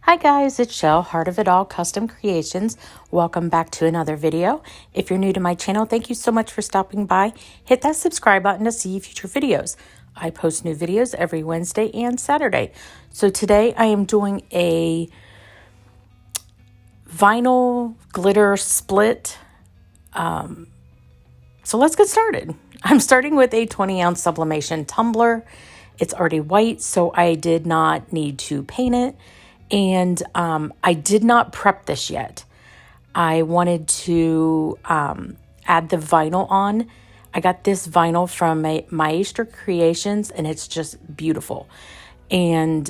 Hi guys, it's Shell, Heart of It All Custom Creations. Welcome back to another video. If you're new to my channel, thank you so much for stopping by. Hit that subscribe button to see future videos. I post new videos every Wednesday and Saturday. So today I am doing a vinyl glitter split. So let's get started. I'm starting with a 20-ounce sublimation tumbler. It's already white, so I did not need to paint it. And I did not prep this yet. I wanted to add the vinyl on. I got this vinyl from Maestra Creations, and it's just beautiful. And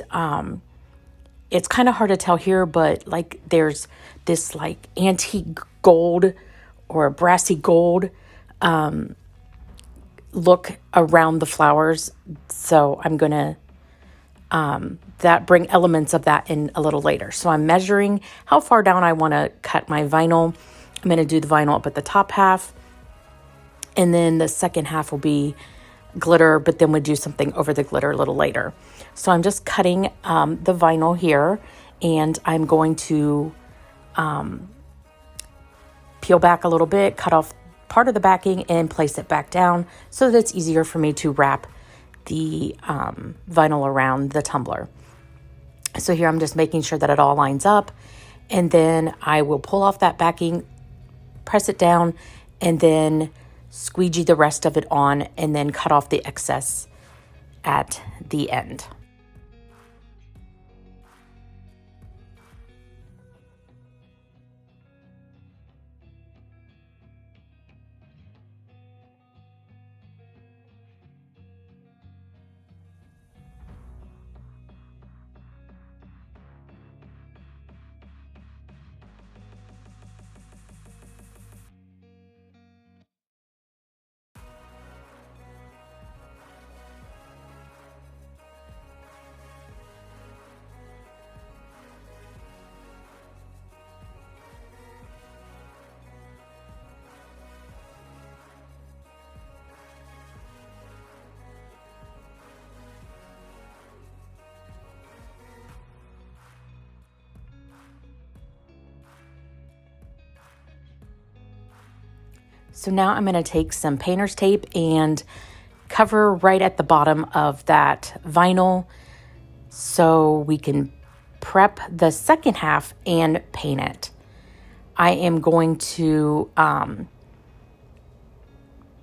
it's kind of hard to tell here, but like there's this like antique gold or brassy gold look around the flowers. So I'm going to bring elements of that in a little later. So I'm measuring how far down I want to cut my vinyl. I'm going to do the vinyl up at the top half, and then the second half will be glitter, but then we'll do something over the glitter a little later. So I'm just cutting the vinyl here, and I'm going to peel back a little bit, cut off part of the backing and place it back down so that it's easier for me to wrap the vinyl around the tumbler. So here I'm just making sure that it all lines up, and then I will pull off that backing, press it down, and then squeegee the rest of it on, and then cut off the excess at the end. So now I'm going to take some painter's tape and cover right at the bottom of that vinyl so we can prep the second half and paint it. I am going to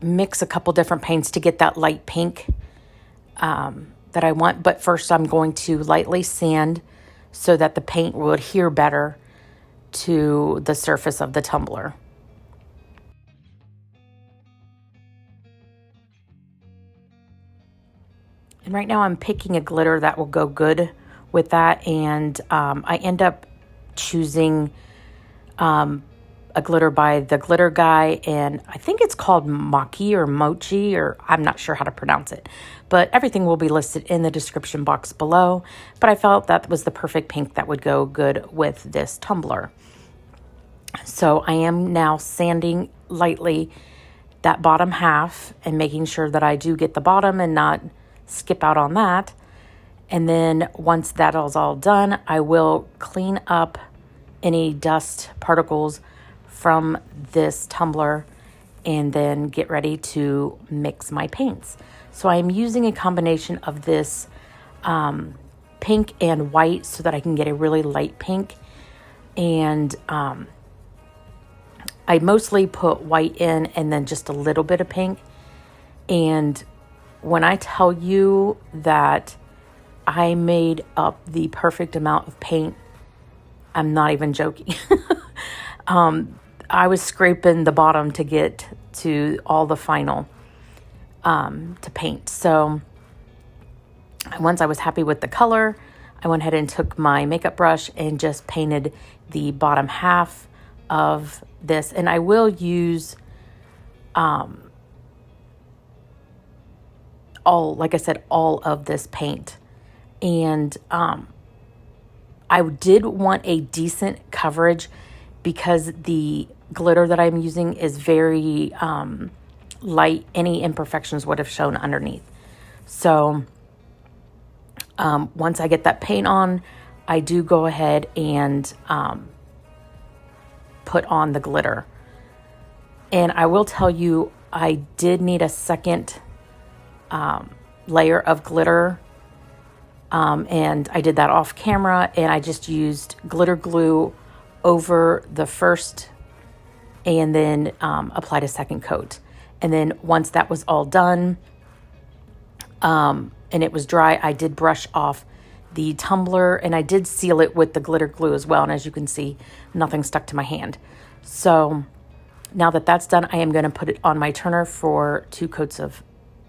mix a couple different paints to get that light pink that I want. But first I'm going to lightly sand so that the paint will adhere better to the surface of the tumbler. And right now I'm picking a glitter that will go good with that. And I end up choosing a glitter by the Glitter Guy. And I think it's called Maki or Mochi, or I'm not sure how to pronounce it. But everything will be listed in the description box below. But I felt that was the perfect pink that would go good with this tumbler. So I am now sanding lightly that bottom half and making sure that I do get the bottom and not skip out on that. And then once that is all done, I will clean up any dust particles from this tumbler and then get ready to mix my paints. So I'm using a combination of this pink and white so that I can get a really light pink. And I mostly put white in and then just a little bit of pink. And when I tell you that I made up the perfect amount of paint, I'm not even joking. I was scraping the bottom to get to all the final to paint. So once I was happy with the color, I went ahead and took my makeup brush and just painted the bottom half of this. And I will use like I said, all of this paint. And I did want a decent coverage because the glitter that I'm using is very light. Any imperfections would have shown underneath. So once I get that paint on, I do go ahead and put on the glitter. And I will tell you, I did need a second layer of glitter. And I did that off camera, and I just used glitter glue over the first and then applied a second coat. And then once that was all done and it was dry, I did brush off the tumbler, and I did seal it with the glitter glue as well. And as you can see, nothing stuck to my hand. So now that that's done, I am going to put it on my turner for 2 coats of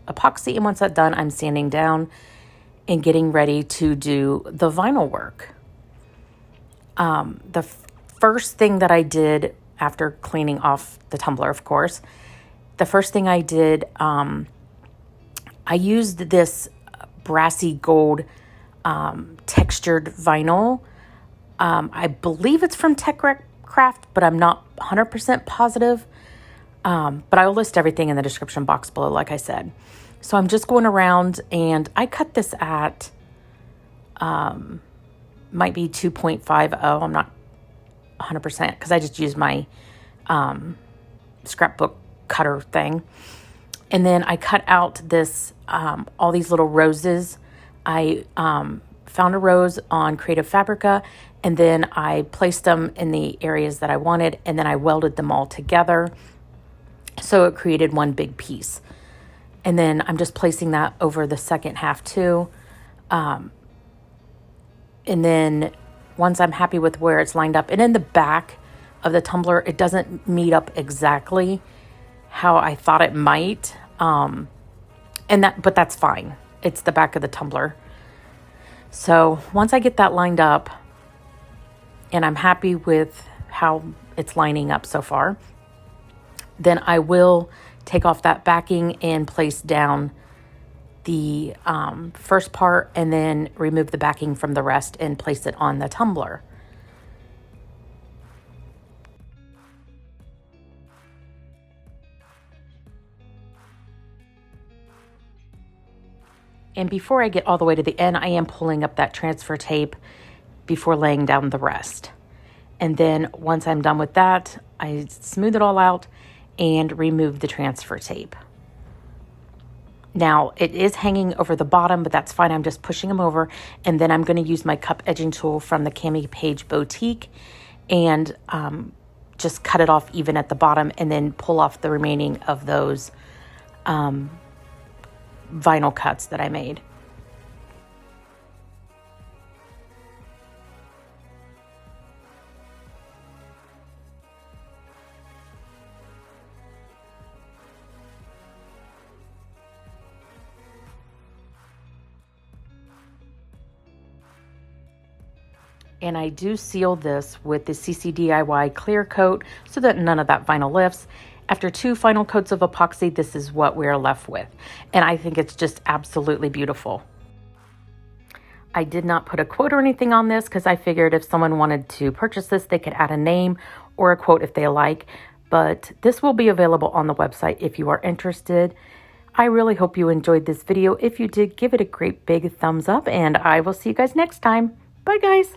epoxy. And once that's done, I'm sanding down and getting ready to do the vinyl work. The first thing that I did after cleaning off the tumbler, of course, the first thing I did, I used this brassy gold textured vinyl. I believe it's from TechCraft, but I'm not 100% positive. But I will list everything in the description box below, like I said. So I'm just going around, and I cut this at, might be 2.50. I'm not 100% because I just used my scrapbook cutter thing. And then I cut out this, all these little roses. I found a rose on Creative Fabrica, and then I placed them in the areas that I wanted, and then I welded them all together. So it created one big piece. And then I'm just placing that over the second half too. And then once I'm happy with where it's lined up, and in the back of the tumbler, it doesn't meet up exactly how I thought it might. But that's fine. It's the back of the tumbler. So once I get that lined up and I'm happy with how it's lining up so far, then I will take off that backing and place down the first part, and then remove the backing from the rest and place it on the tumbler. And before I get all the way to the end, I am pulling up that transfer tape before laying down the rest. And then once I'm done with that, I smooth it all out and remove the transfer tape. Now, it is hanging over the bottom, but that's fine. I'm just pushing them over, and then I'm going to use my cup edging tool from the Cami Page Boutique and just cut it off even at the bottom, and then pull off the remaining of those vinyl cuts that I made. And I do seal this with the Ccdiy clear coat so that none of that vinyl lifts. After 2 final coats of epoxy, this is what we're left with. And I think it's just absolutely beautiful. I did not put a quote or anything on this because I figured if someone wanted to purchase this, they could add a name or a quote if they like. But this will be available on the website if you are interested. I really hope you enjoyed this video. If you did, give it a great big thumbs up, and I will see you guys next time. Bye, guys.